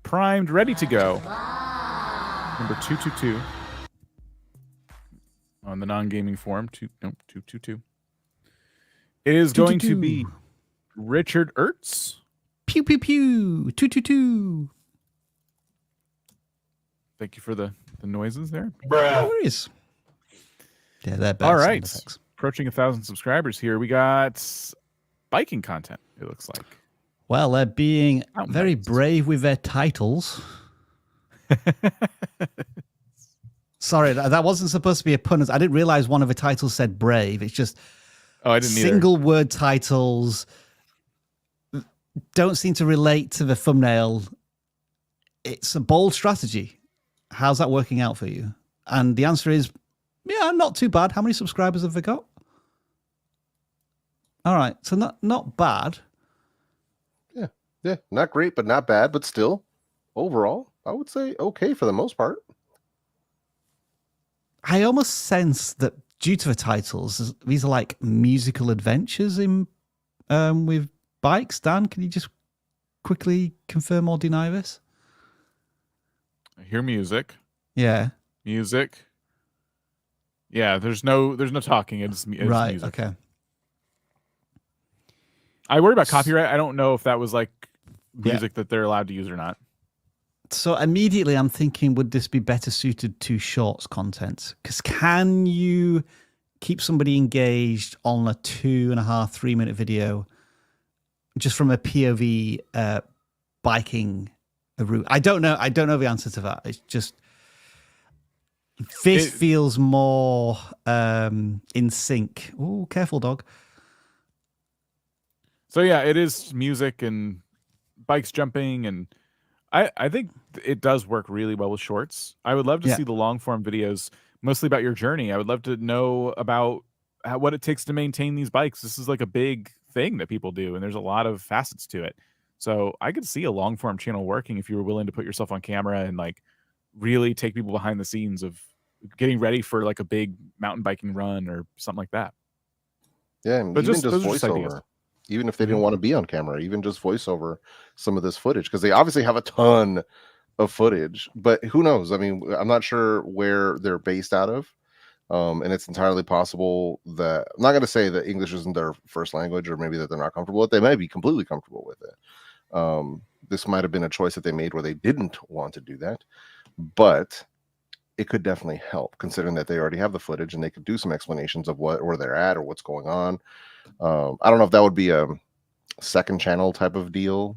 Primed, ready to go. Number 222 on the non-gaming forum. 222. It is going to be Richard Ertz. Pew pew pew. 222. Thank you for the noises there. No worries. Yeah, they're bad. All right. Approaching 1,000 subscribers here. We got biking content, it looks like. Well, they're being very brave with their titles. Sorry, that wasn't supposed to be a pun. I didn't realize one of the titles said brave. It's just I didn't single word titles don't seem to relate to the thumbnail. It's a bold strategy. How's that working out for you? And the answer is, yeah, not too bad. How many subscribers have they got? All right, so not bad. Yeah, not great, but not bad. But still, overall, I would say okay for the most part. I almost sense that due to the titles, these are like musical adventures in with bikes. Dan, can you just quickly confirm or deny this? I hear music. Yeah. Music. Yeah, there's no talking. It's right. Music. Okay. I worry about copyright. I don't know if that was like music that they're allowed to use or not. So immediately I'm thinking, would this be better suited to shorts content? Because can you keep somebody engaged on a 2.5, 3 minute video just from a POV biking a route? I don't know. I don't know the answer to that. It's just this feels more in sync. Oh, careful, dog. So yeah, it is music and bikes jumping, and I think it does work really well with shorts. I would love to see the long form videos, mostly about your journey. I would love to know about what it takes to maintain these bikes. This is like a big thing that people do, and there's a lot of facets to it. So I could see a long form channel working if you were willing to put yourself on camera and like really take people behind the scenes of getting ready for like a big mountain biking run or something like that. Yeah, and but even just those are voiceover. Even if they didn't want to be on camera, even just voice over some of this footage, because they obviously have a ton of footage, but who knows? I mean, I'm not sure where they're based out of. And it's entirely possible that, I'm not going to say that English isn't their first language, or maybe that they're not comfortable with it. They may be completely comfortable with it. This might have been a choice that they made where they didn't want to do that, but it could definitely help, considering that they already have the footage and they could do some explanations of where they're at or what's going on. I don't know if that would be a second channel type of deal.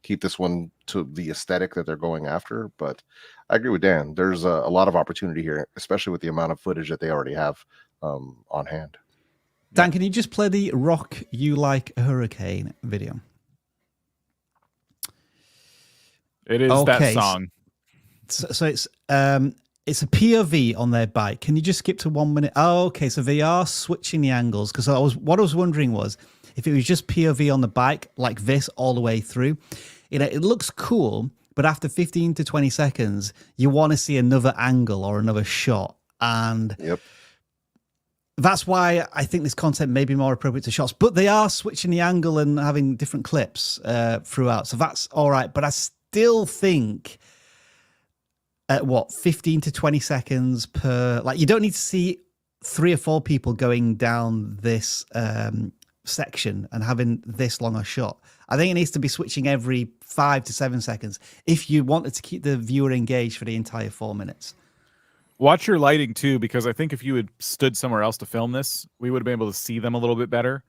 Keep this one to the aesthetic that they're going after, but I agree with Dan. There's a lot of opportunity here, especially with the amount of footage that they already have on hand. Dan, can you just play the Rock You Like a Hurricane video? It is that song. So it's a POV on their bike. Can you just skip to 1 minute? Oh, okay. So they are switching the angles, because what I was wondering was if it was just POV on the bike like this all the way through. It looks cool, but after 15 to 20 seconds, you want to see another angle or another shot, and that's why I think this content may be more appropriate to shots. But they are switching the angle and having different clips throughout, so that's all right. But I still think, at 15 to 20 seconds per, like, you don't need to see 3 or 4 people going down this section and having this long a shot. I think it needs to be switching every 5 to 7 seconds if you wanted to keep the viewer engaged for the entire 4 minutes. Watch your lighting too, because I think if you had stood somewhere else to film this, we would have been able to see them a little bit better.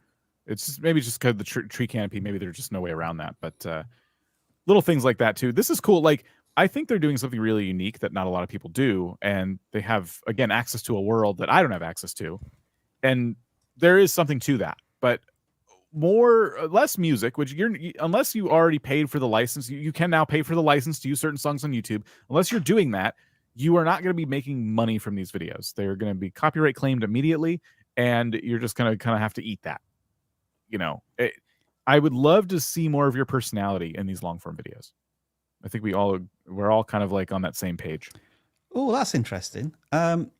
It's just maybe just because of the tree canopy, maybe there's just no way around that. But little things like that too. This is cool. Like, I think they're doing something really unique that not a lot of people do. And they have, again, access to a world that I don't have access to. And there is something to that. But less music, which unless you already paid for the license, you can now pay for the license to use certain songs on YouTube. Unless you're doing that, you are not going to be making money from these videos. They're going to be copyright claimed immediately. And you're just going to kind of have to eat that. You know, I would love to see more of your personality in these long form videos. I think we're all kind of like on that same page. Oh, that's interesting. Dan,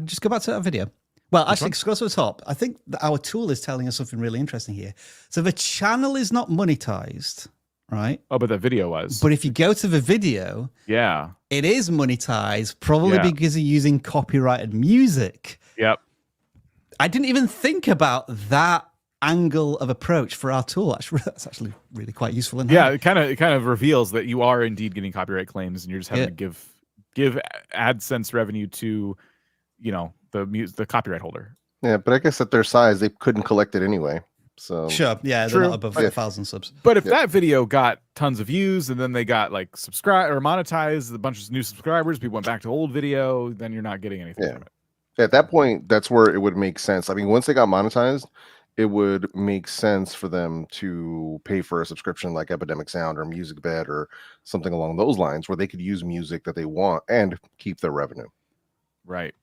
just go back to that video. Well, actually, go to the top. I think that our tool is telling us something really interesting here. So the channel is not monetized, right? Oh, but the video was. But if you go to the video, Yeah. it is monetized, probably Yeah. because you're using copyrighted music. Yep. I didn't even think about that angle of approach for our tool. That's actually really quite useful. And Yeah, it kind of reveals that you are indeed getting copyright claims, and you're just having to give AdSense revenue to, the copyright holder. Yeah, but I guess at their size, they couldn't collect it anyway. So sure, yeah, True. they're not above 1,000 subs. But if that video got tons of views and then they got like subscribe or monetized, a bunch of new subscribers, people went back to old video, then you're not getting anything from it. At that point, that's where it would make sense. I mean, once they got monetized, it would make sense for them to pay for a subscription like Epidemic Sound or MusicBed or something along those lines, where they could use music that they want and keep their revenue. Right.